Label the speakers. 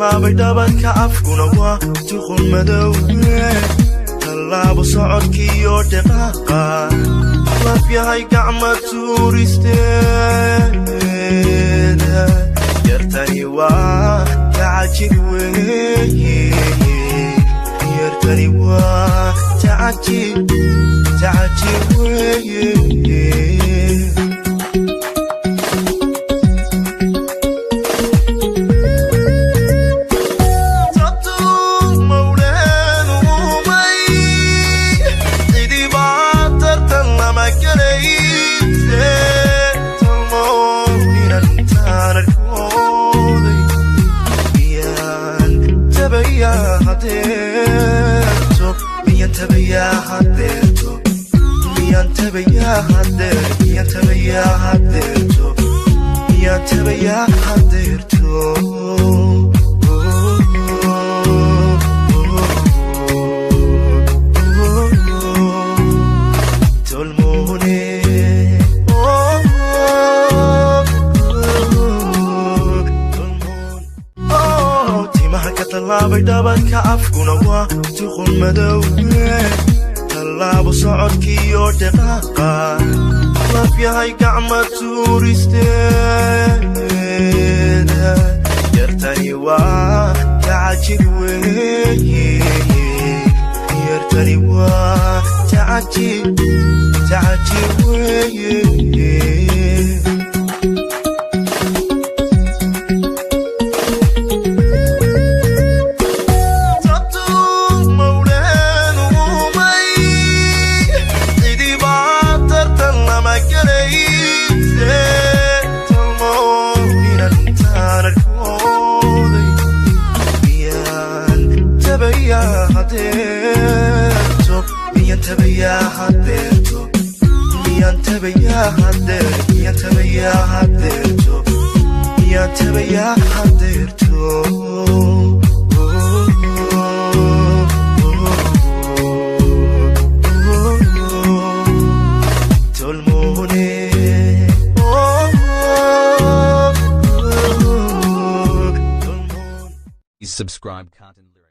Speaker 1: tallaabay dhabanka afkuna waa tuqun madow tallaabo socodkiiyo dhaqaaqa laf yahay gacma tuuristeeda yartani waa tacajib weeye yartani waa tacajib weeye tallaabay dhabanka afkuna waa tuqun madow tallaabo socodkiiyo dhaqaaqa laf yahay gacma tuuristeeda yartani waa tacajib weeye yartani waa tacajib weeye
Speaker 2: Subscribe Content Lyrics.